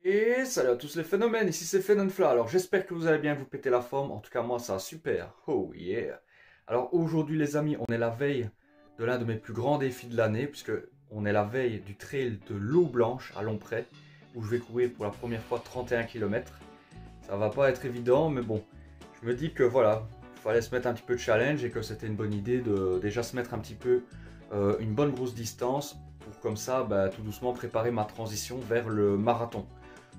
Et salut à tous les phénomènes, ici c'est Phénomène. Alors j'espère que vous allez bien, vous péter la forme, en tout cas moi ça va super, oh yeah. Alors aujourd'hui les amis, on est la veille de l'un de mes plus grands défis de l'année, puisque on est la veille du trail de l'eau blanche à Lomprey, où je vais courir pour la première fois 31 km. Ça va pas être évident, mais bon, je me dis que voilà, il fallait se mettre un petit peu de challenge et que c'était une bonne idée de déjà se mettre un petit peu une bonne grosse distance, pour comme ça tout doucement préparer ma transition vers le marathon.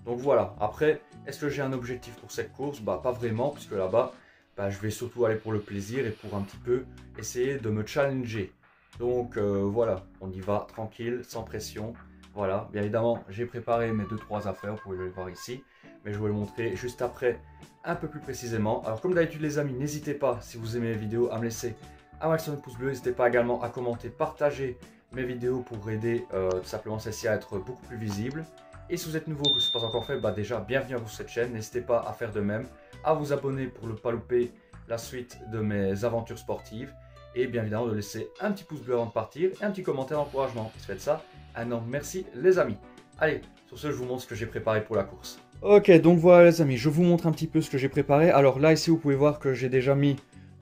Donc voilà, après, est-ce que j'ai un objectif pour cette course? Pas vraiment, puisque là-bas, je vais surtout aller pour le plaisir et pour un petit peu essayer de me challenger. Donc voilà, on y va tranquille, sans pression. Voilà, bien évidemment, j'ai préparé mes 2-3 affaires, vous pouvez le voir ici. Mais je vais le montrer juste après, un peu plus précisément. Alors comme d'habitude les amis, n'hésitez pas, si vous aimez les vidéos, à me laisser un maximum de pouces bleus. N'hésitez pas également à commenter, partager mes vidéos pour aider tout simplement celle-ci à être beaucoup plus visible. Et si vous êtes nouveau, que ce n'est pas encore fait, déjà bienvenue à vous sur cette chaîne. N'hésitez pas à faire de même, à vous abonner pour ne pas louper la suite de mes aventures sportives. Et bien évidemment de laisser un petit pouce bleu avant de partir et un petit commentaire d'encouragement. Si vous faites ça, un énorme merci les amis. Allez, sur ce je vous montre ce que j'ai préparé pour la course. Ok, donc voilà les amis, je vous montre un petit peu ce que j'ai préparé. Alors là ici vous pouvez voir que j'ai déjà mis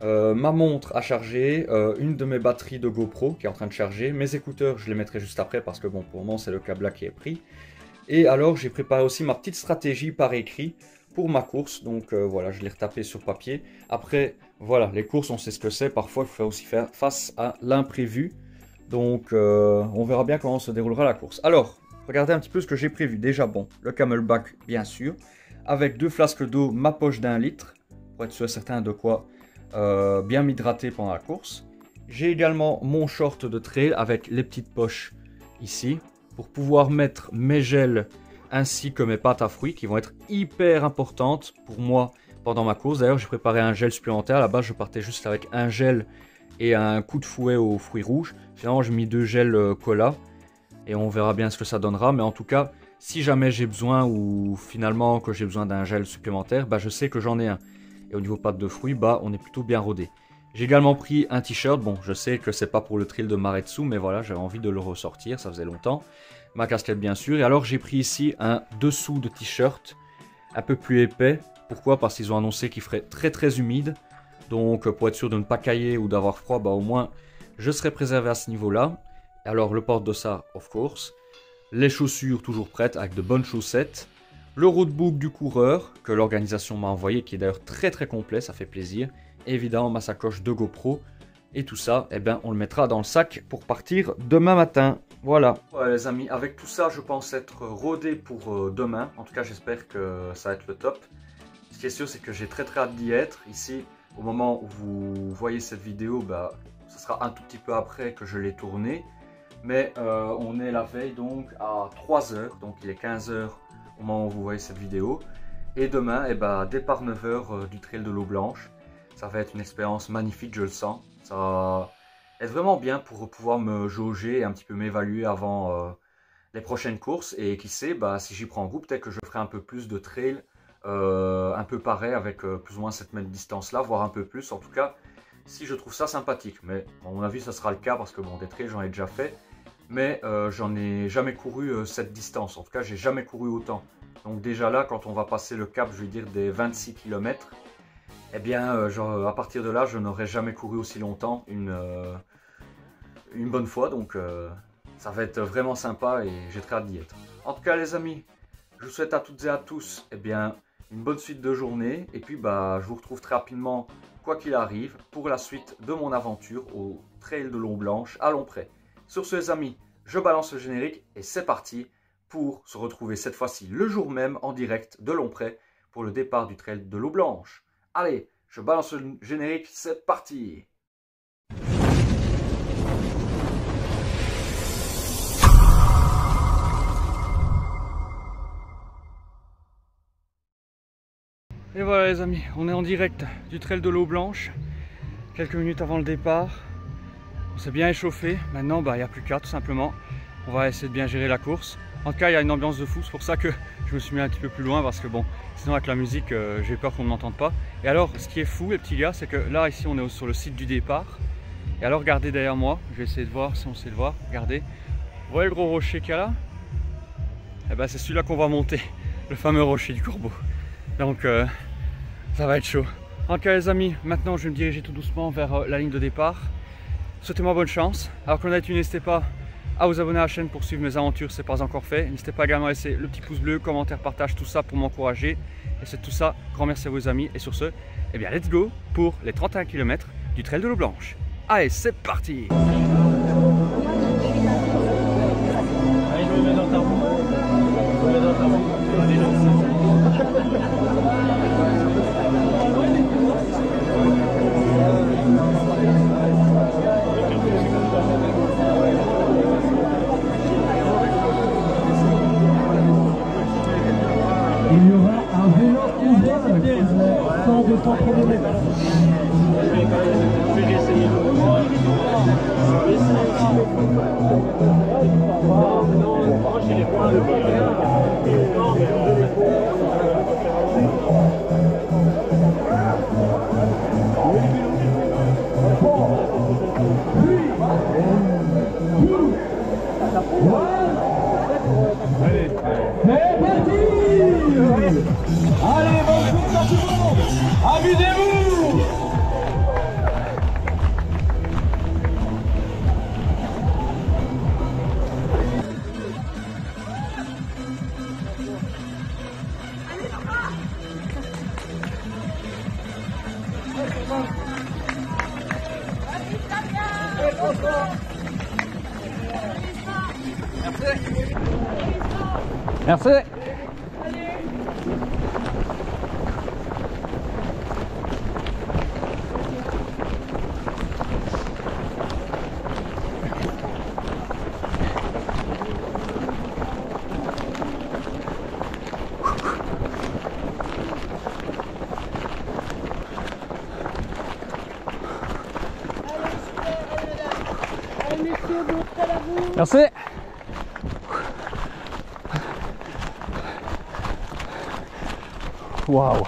ma montre à charger, une de mes batteries de GoPro qui est en train de charger. Mes écouteurs je les mettrai juste après parce que bon pour le moment c'est le câble là qui est pris. Et alors j'ai préparé aussi ma petite stratégie par écrit pour ma course. Donc voilà, je l'ai retapé sur papier. Après voilà, les courses on sait ce que c'est. Parfois il faut aussi faire face à l'imprévu. Donc on verra bien comment se déroulera la course. Alors, regardez un petit peu ce que j'ai prévu. Déjà bon, le Camelback bien sûr. Avec 2 flasques d'eau, ma poche d'1 litre. Pour être sûr et certain de quoi bien m'hydrater pendant la course. J'ai également mon short de trail avec les petites poches ici, pour pouvoir mettre mes gels ainsi que mes pâtes à fruits qui vont être hyper importantes pour moi pendant ma course. D'ailleurs j'ai préparé un gel supplémentaire, à la base je partais juste avec un gel et un coup de fouet aux fruits rouges. Finalement j'ai mis 2 gels cola et on verra bien ce que ça donnera, mais en tout cas si jamais j'ai besoin ou finalement que j'ai besoin d'un gel supplémentaire, je sais que j'en ai un. Et au niveau pâtes de fruits, on est plutôt bien rodé. J'ai également pris un t-shirt, bon je sais que c'est pas pour le trail de Maretsu, mais voilà j'avais envie de le ressortir, ça faisait longtemps. Ma casquette bien sûr, et alors j'ai pris ici un dessous de t-shirt un peu plus épais. Pourquoi? Parce qu'ils ont annoncé qu'il ferait très humide, donc pour être sûr de ne pas cailler ou d'avoir froid, au moins je serai préservé à ce niveau là. Alors le porte-dossard of course, les chaussures toujours prêtes avec de bonnes chaussettes, le roadbook du coureur que l'organisation m'a envoyé qui est d'ailleurs très complet, ça fait plaisir. Évidemment ma sacoche de GoPro et tout ça, on le mettra dans le sac pour partir demain matin. Voilà. Ouais, les amis, avec tout ça, je pense être rodé pour demain. En tout cas, j'espère que ça va être le top. Ce qui est sûr, c'est que j'ai très hâte d'y être. Ici, au moment où vous voyez cette vidéo, ce sera un tout petit peu après que je l'ai tournée. Mais on est la veille donc à 3 h, donc il est 15 h au moment où vous voyez cette vidéo. Et demain, départ 9 h du trail de l'eau blanche. Ça va être une expérience magnifique, je le sens. Ça va être vraiment bien pour pouvoir me jauger et un petit peu m'évaluer avant les prochaines courses. Et qui sait, si j'y prends goût, peut-être que je ferai un peu plus de trail, un peu pareil avec plus ou moins cette même distance-là, voire un peu plus. En tout cas, si je trouve ça sympathique. Mais à mon avis, ça sera le cas parce que bon, des trails, j'en ai déjà fait. Mais j'en ai jamais couru cette distance. En tout cas, j'ai jamais couru autant. Donc déjà là, quand on va passer le cap, je vais dire des 26 km, à partir de là, je n'aurai jamais couru aussi longtemps une bonne fois. Donc ça va être vraiment sympa et j'ai très hâte d'y être. En tout cas les amis, je vous souhaite à toutes et à tous une bonne suite de journée. Et puis je vous retrouve très rapidement, quoi qu'il arrive, pour la suite de mon aventure au trail de l'eau blanche à Lomprey. Sur ce les amis, je balance le générique et c'est parti pour se retrouver cette fois-ci le jour même en direct de Lomprey pour le départ du trail de l'eau blanche. Allez, je balance le générique, c'est parti! Et voilà les amis, on est en direct du trail de l'eau blanche, quelques minutes avant le départ. On s'est bien échauffé, maintenant il n'y a plus qu'à tout simplement. On va essayer de bien gérer la course. En tout cas il y a une ambiance de fou, c'est pour ça que je me suis mis un petit peu plus loin parce que bon, sinon avec la musique j'ai peur qu'on ne m'entende pas. Et alors ce qui est fou les petits gars, c'est que là ici on est sur le site du départ. Et alors regardez derrière moi, je vais essayer de voir si on sait le voir, regardez. Vous voyez le gros rocher qu'il y a là? C'est celui-là qu'on va monter. le fameux rocher du Corbeau. Donc ça va être chaud. En tout cas les amis, maintenant je vais me diriger tout doucement vers la ligne de départ. Souhaitez-moi bonne chance. Alors que l'on a été, n'hésitez pas à vous abonner à la chaîne pour suivre mes aventures si ce n'est pas encore fait. N'hésitez pas également à laisser le petit pouce bleu, commentaire, partage, tout ça pour m'encourager. Et c'est tout ça, grand merci à vos amis. Et sur ce, eh bien let's go pour les 31 km du Trail de l'Eau Blanche. Allez, c'est parti! Allez, je me mets dans ta roue. Je me mets dans ta roue. Allez, il y aura un vélo ouvert sans de temps chronomètre. je vais essayer. Moi, j'ai les points de non, mais C'est parti! Allez, bonne course à tout le monde! Amusez-vous! Merci. Merci. Waouh.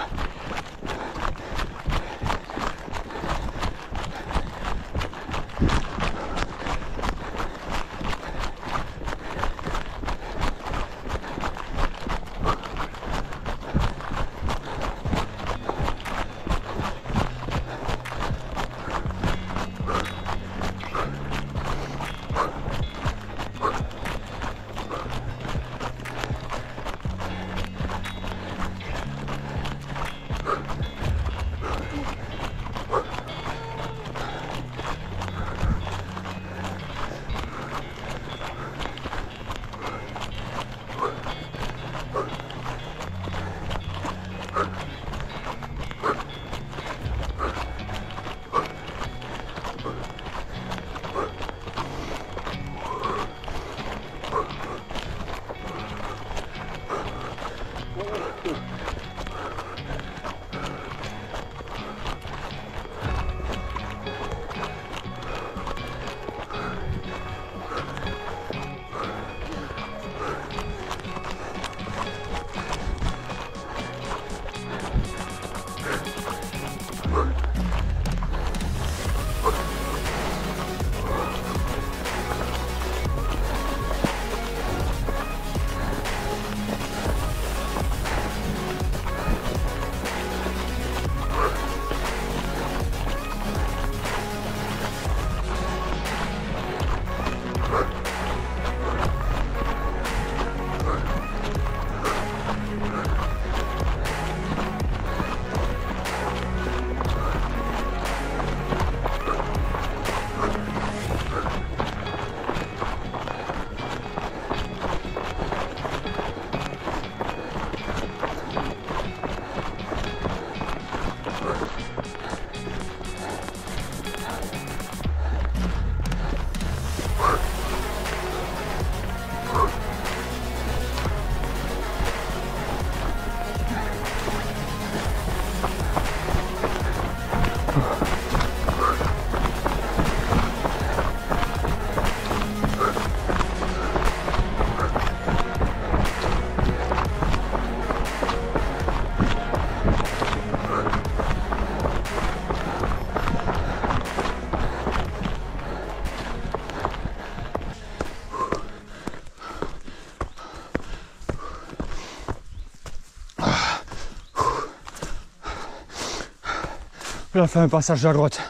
Puis on fait un passage de la grotte.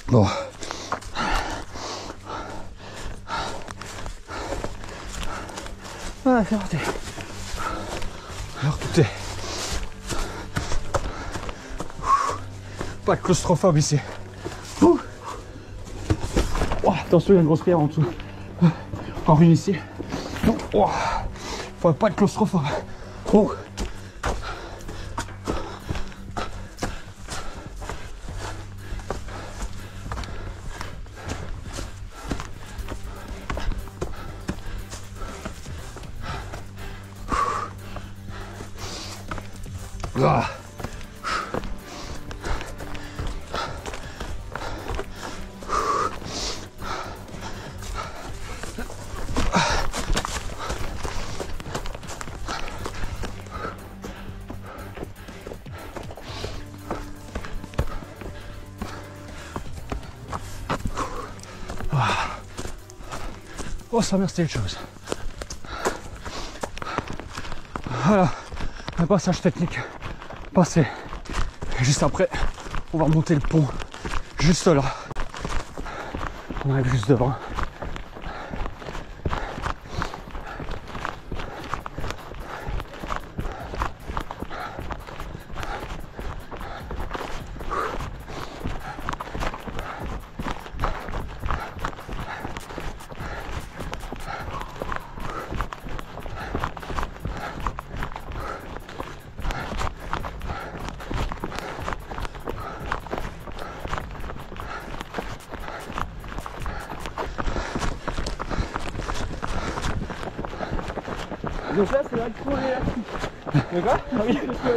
Bon. Voilà, c'est parti. Alors écoutez. Pas de claustrophobe ici. Oh, attention, il y a une grosse pierre en dessous. Encore une ici. Oh, faut pas de claustrophobe. Oh. Ah. Oh, ça m'a c'était quelque chose. Voilà, un passage technique passé. Juste après, on va monter le pont juste là. On arrive juste devant. Donc là, c'est là qu'il faut aller. De quoi? Ah oui, parce que...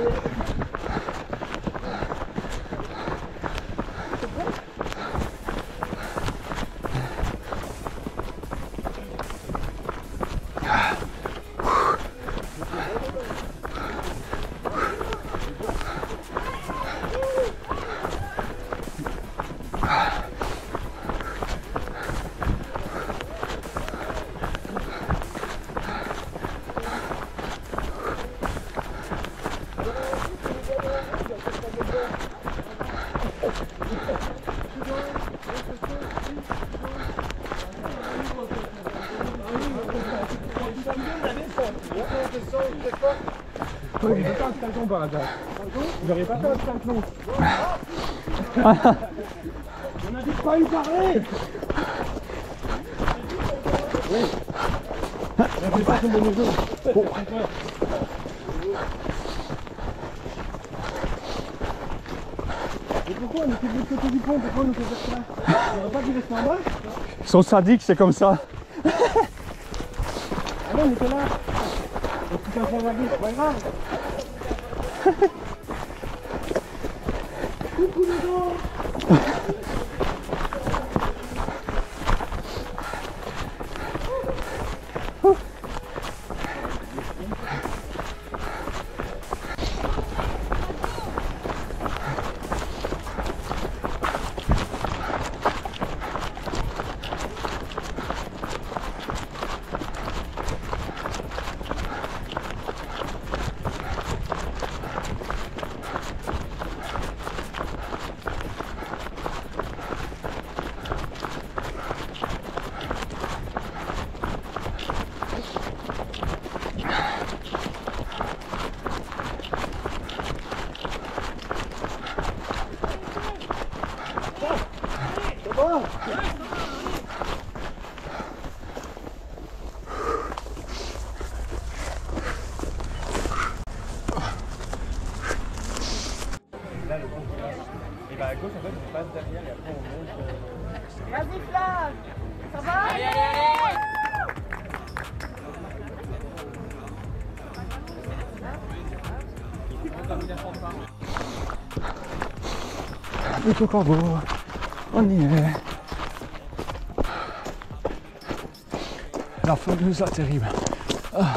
J'aurais pas fait un triathlon par hasard. J'aurais pas fait un triathlon. On n'a dit pas lui parler. Oui. On fait pas tomber les os. Et pourquoi on était de l'autre côté du pont? Pourquoi on nous fait faire ça? On n'aurait pas dû rester en bas? Ils sont sadiques, c'est comme ça. Ah non, on était là. On s'est fait faire la vie, c'est pas grave. Coucou les gars. Et bah à gauche en fait on passe derrière et après on monte. Vas-y Flav, ça va? Allez, allez, allez! Le Cocorgo, on y est. La fameuse, là, terrible. Ah.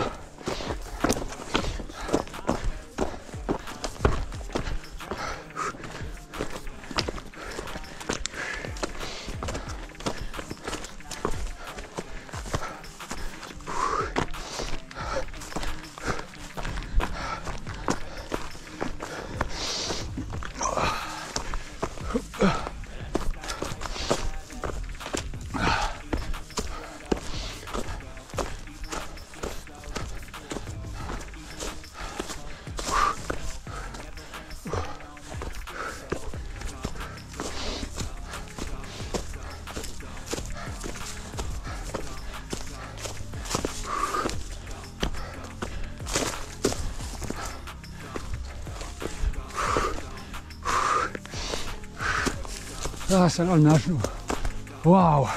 Ah, celle-là, le nage, nous. Waouh.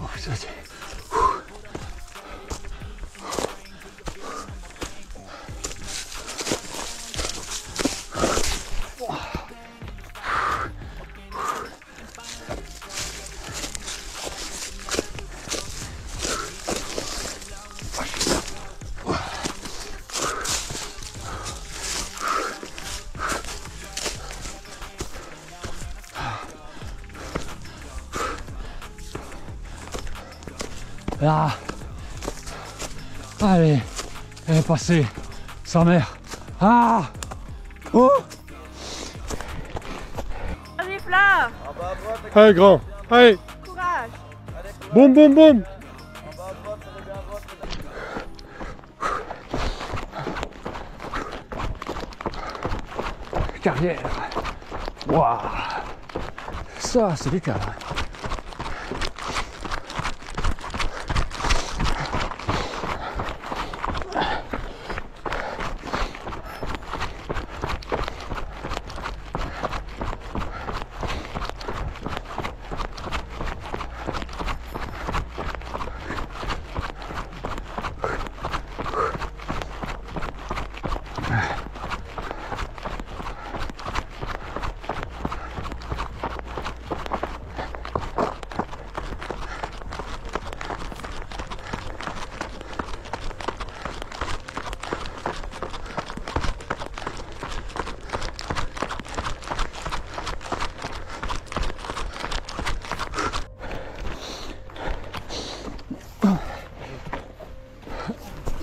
Oh, ça, c'est... Là. Allez, elle est passée, sa mère. Ah. Oh. Allez, Fla, Allez, grand. Allez. courage. Boum, boum, boum. Carrière. Waouh. Ça, c'est du calme.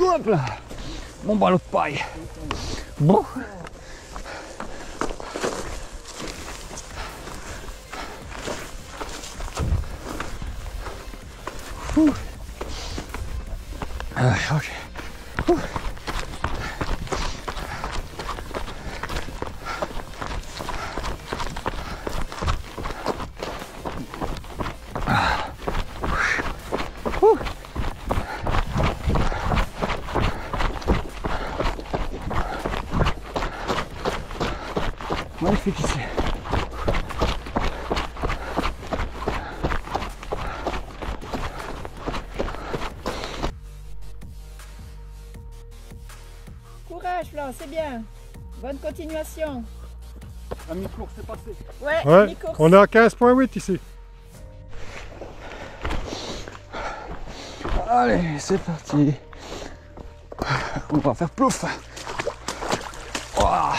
Hop là, mon ballot de paille. Bon. Ok. Magnifique ici. Courage, Fla, c'est bien. Bonne continuation. La mi-course est passée. Ouais, Ouais, mi-course. on est à 15,8 ici. Allez, c'est parti. On va faire plouf. Ouah.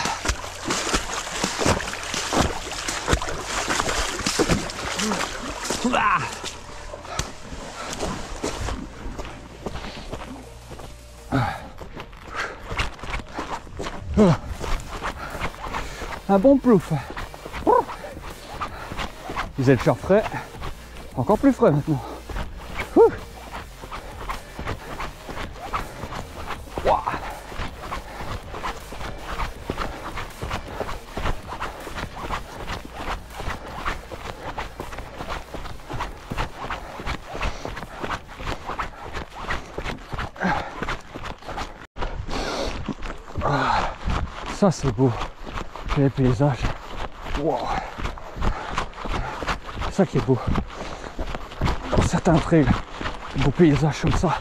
Ah. Un bon plouf. Vous êtes déjà frais, encore plus frais maintenant. Ouah. Ça c'est beau, les paysages. Wow. C'est ça qui est beau. Dans certains trails, beaux paysages comme ça,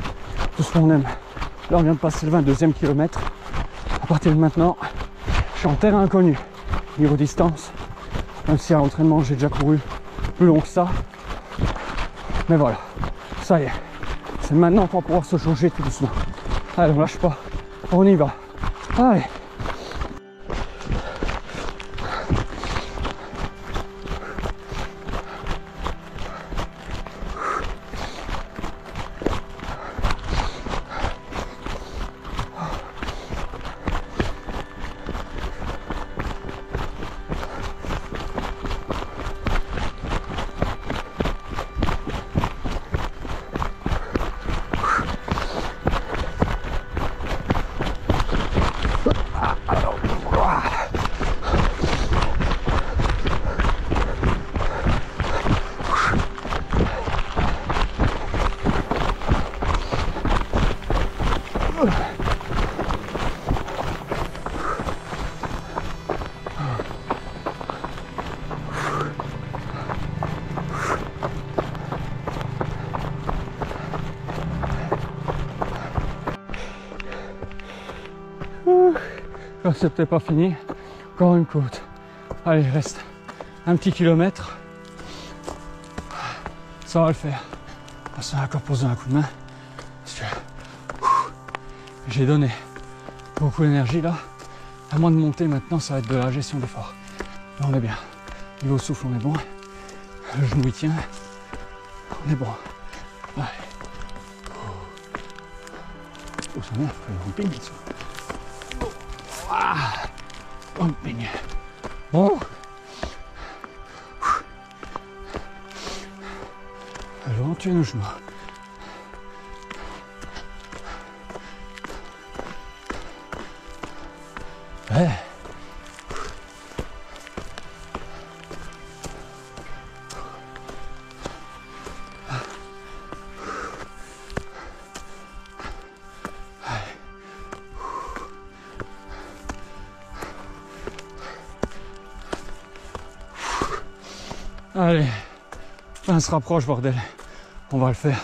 tout ce qu'on aime. Là on vient de passer le 22e kilomètre. À partir de maintenant, je suis en terrain inconnu. Niveau distance, même si à l'entraînement j'ai déjà couru plus long que ça. Mais voilà, ça y est. C'est maintenant qu'on va pouvoir se jauger tout doucement. Allez, on lâche pas, on y va. Allez. C'est peut-être pas fini, encore une côte. Allez, il reste un petit kilomètre. Ça va le faire. Ça va encore poser un coup de main. Parce que j'ai donné beaucoup d'énergie là. À moins de monter maintenant, ça va être de la gestion d'effort. Là on est bien. Niveau souffle, on est bon. Le genou il tient. On est bon. Allez. Oh, ça va, on ping dessus. Pumping. Bon. Alors, tu es nos genoux. Ouais. Allez, on se rapproche, bordel. On va le faire.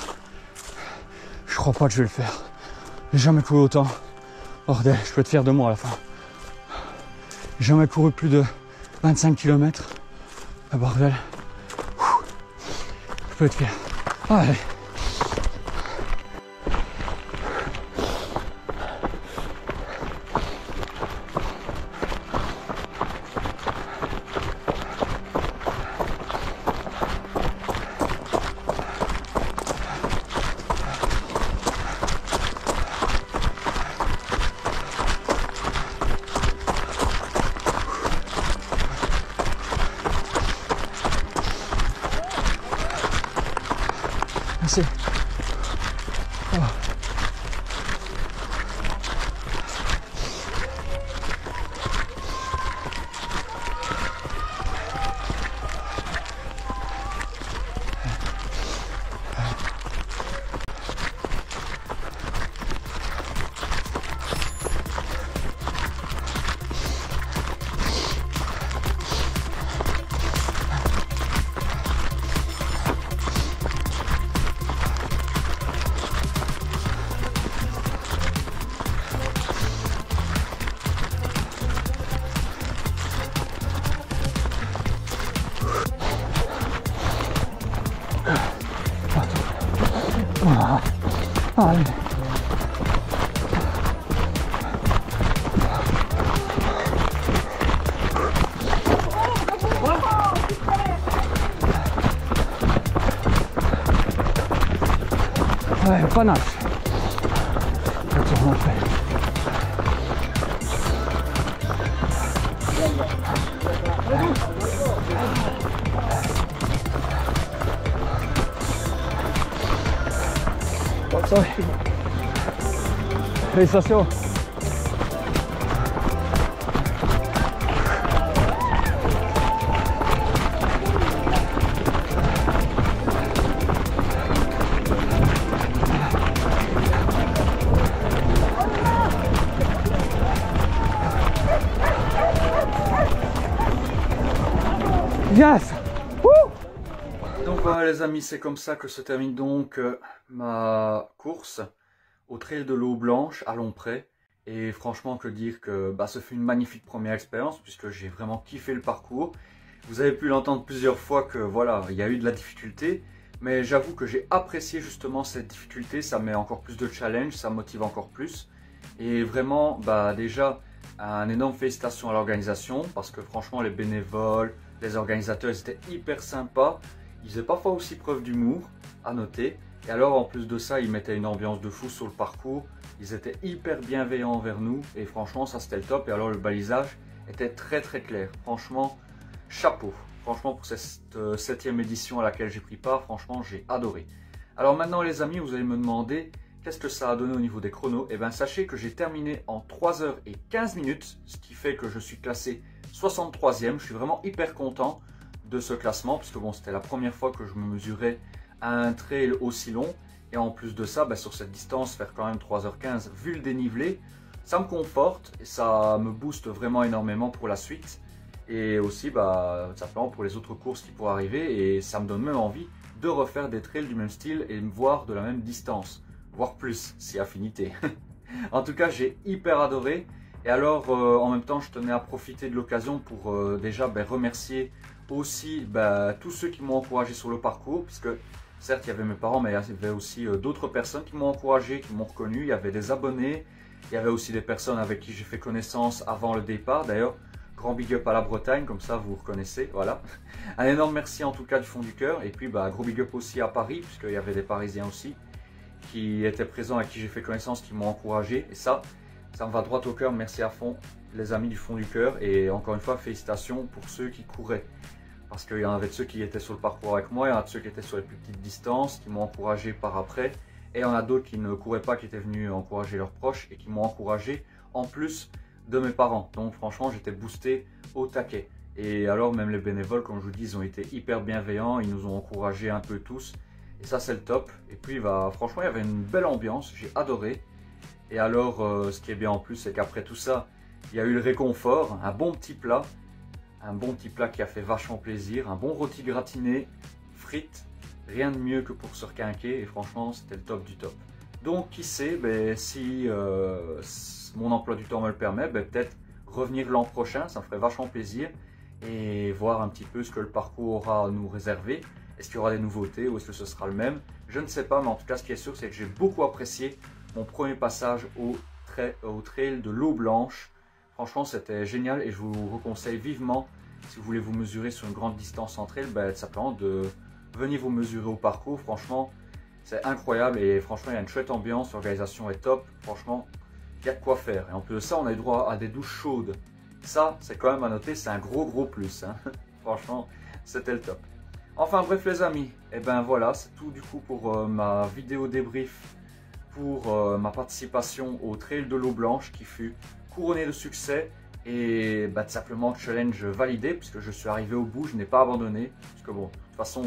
Je crois pas que je vais le faire. J'ai jamais couru autant. Bordel, je peux être fier de moi à la fin. J'ai jamais couru plus de 25 km. Ah, bordel. Je peux être fier. Allez. Merci. Oh. Allez. Ouais, panache. On fait. Sorry. Félicitations. Yes. Donc voilà les amis, c'est comme ça que se termine donc ma course au trail de l'eau blanche à Lomprey. Et franchement, que dire que ce fut une magnifique première expérience puisque j'ai vraiment kiffé le parcours. Vous avez pu l'entendre plusieurs fois que voilà, il y a eu de la difficulté. Mais j'avoue que j'ai apprécié justement cette difficulté, ça met encore plus de challenge, ça motive encore plus. Et vraiment, déjà, un énorme félicitations à l'organisation parce que franchement, les bénévoles, les organisateurs, ils étaient hyper sympas. Ils faisaient parfois aussi preuve d'humour, à noter. Et alors, en plus de ça, ils mettaient une ambiance de fou sur le parcours. Ils étaient hyper bienveillants envers nous. Et franchement, ça c'était le top. Et alors, le balisage était très très clair. Franchement, chapeau. Franchement, pour cette 7e édition à laquelle j'ai pris part, franchement, j'ai adoré. Alors maintenant, les amis, vous allez me demander qu'est-ce que ça a donné au niveau des chronos. Eh bien, sachez que j'ai terminé en 3h15, ce qui fait que je suis classé 63e. Je suis vraiment hyper content de ce classement, puisque bon, c'était la première fois que je me mesurais à un trail aussi long. Et en plus de ça, sur cette distance, faire quand même 3h15 vu le dénivelé, ça me conforte et ça me booste vraiment énormément pour la suite. Et aussi, simplement pour les autres courses qui pourraient arriver. Et ça me donne même envie de refaire des trails du même style et me voir de la même distance. Voire plus, si affinité. En tout cas, j'ai hyper adoré. Et alors, en même temps, je tenais à profiter de l'occasion pour déjà remercier aussi tous ceux qui m'ont encouragé sur le parcours. Puisque certes, il y avait mes parents, mais il y avait aussi d'autres personnes qui m'ont encouragé, qui m'ont reconnu. Il y avait des abonnés. Il y avait aussi des personnes avec qui j'ai fait connaissance avant le départ. D'ailleurs, grand big up à la Bretagne, comme ça vous reconnaissez, voilà. Un énorme merci en tout cas du fond du cœur. Et puis gros big up aussi à Paris, puisqu'il y avait des Parisiens aussi qui étaient présents, avec qui j'ai fait connaissance, qui m'ont encouragé. Et ça me va droit au cœur. Merci à fond, les amis du fond du cœur. Et encore une fois, félicitations pour ceux qui couraient. Parce qu'il y en avait de ceux qui étaient sur le parcours avec moi, il y en a de ceux qui étaient sur les plus petites distances, qui m'ont encouragé par après. Et il y en a d'autres qui ne couraient pas, qui étaient venus encourager leurs proches et qui m'ont encouragé en plus de mes parents. Donc franchement, j'étais boosté au taquet. Et alors même les bénévoles, comme je vous dis, ils ont été hyper bienveillants, ils nous ont encouragés un peu tous. Et ça, c'est le top. Et puis franchement, il y avait une belle ambiance, j'ai adoré. Et alors, ce qui est bien en plus, c'est qu'après tout ça, il y a eu le réconfort, un bon petit plat. Un bon petit plat qui a fait vachement plaisir, un bon rôti gratiné, frites. Rien de mieux que pour se requinquer et franchement c'était le top du top. Donc qui sait, si mon emploi du temps me le permet, peut-être revenir l'an prochain, ça me ferait vachement plaisir. Et voir un petit peu ce que le parcours aura à nous réserver. Est-ce qu'il y aura des nouveautés ou est-ce que ce sera le même? Je ne sais pas, mais en tout cas ce qui est sûr c'est que j'ai beaucoup apprécié mon premier passage au trail de l'eau blanche. Franchement c'était génial et je vous conseille vivement, si vous voulez vous mesurer sur une grande distance en trail, simplement de venez vous mesurer au parcours. Franchement, c'est incroyable et franchement, il y a une chouette ambiance, l'organisation est top. Franchement, il y a de quoi faire. Et en plus de ça, on a eu droit à des douches chaudes. Ça, c'est quand même à noter, c'est un gros plus. Hein. Franchement, c'était le top. Enfin bref les amis, et voilà, c'est tout du coup pour ma vidéo débrief pour ma participation au Trail de l'eau blanche qui fut couronnée de succès. Et tout simplement challenge validé puisque je suis arrivé au bout, je n'ai pas abandonné. Parce que bon, de toute façon,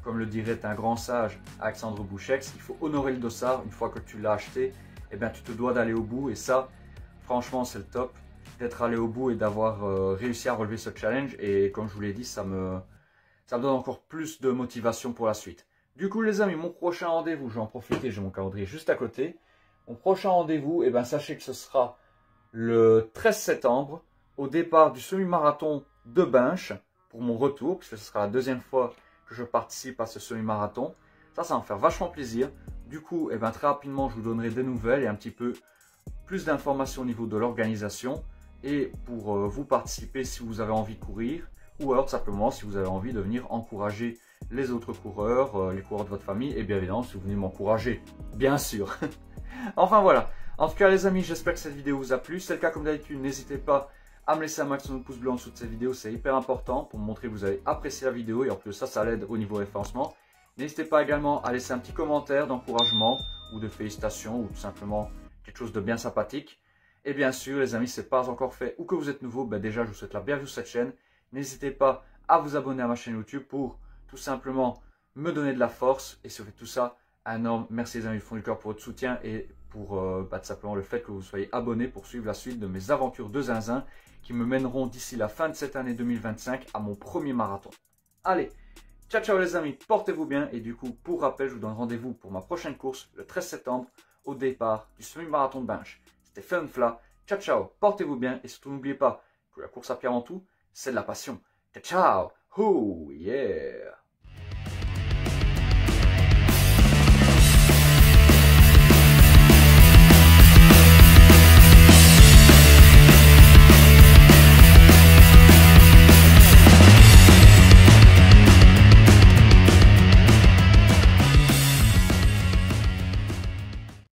comme le dirait un grand sage Alexandre Bouchex, il faut honorer le dossard. Une fois que tu l'as acheté, tu te dois d'aller au bout. Et ça, franchement, c'est le top d'être allé au bout et d'avoir réussi à relever ce challenge. Et comme je vous l'ai dit, ça me donne encore plus de motivation pour la suite. Du coup, les amis, mon prochain rendez-vous, je vais en profiter, j'ai mon calendrier juste à côté. Mon prochain rendez-vous, sachez que ce sera le 13 septembre, au départ du semi-marathon de Binche, pour mon retour, puisque ce sera la deuxième fois que je participe à ce semi-marathon. Ça va me faire vachement plaisir. Du coup, très rapidement, je vous donnerai des nouvelles et un petit peu plus d'informations au niveau de l'organisation. Et pour vous participer si vous avez envie de courir, ou alors simplement si vous avez envie de venir encourager les autres coureurs, les coureurs de votre famille, et bien évidemment si vous venez m'encourager, bien sûr. Enfin voilà. En tout cas les amis, j'espère que cette vidéo vous a plu. Si c'est le cas comme d'habitude, n'hésitez pas à me laisser un maximum de pouces bleus en dessous de cette vidéo. C'est hyper important pour me montrer que vous avez apprécié la vidéo. Et en plus ça l'aide au niveau référencement. N'hésitez pas également à laisser un petit commentaire d'encouragement ou de félicitations ou tout simplement quelque chose de bien sympathique. Et bien sûr les amis, si ce n'est pas encore fait ou que vous êtes nouveau, déjà je vous souhaite la bienvenue sur cette chaîne. N'hésitez pas à vous abonner à ma chaîne YouTube pour tout simplement me donner de la force. Et si vous faites tout ça, un énorme merci les amis du fond du cœur pour votre soutien et pour tout simplement le fait que vous soyez abonnés pour suivre la suite de mes aventures de zinzin qui me mèneront d'ici la fin de cette année 2025 à mon premier marathon. Allez, ciao les amis, portez-vous bien et du coup pour rappel je vous donne rendez-vous pour ma prochaine course le 13 septembre au départ du semi-marathon de Binche. C'était Fun-Fla, ciao, portez-vous bien et surtout n'oubliez pas que la course à pied avant tout, c'est de la passion. Ciao, oh yeah.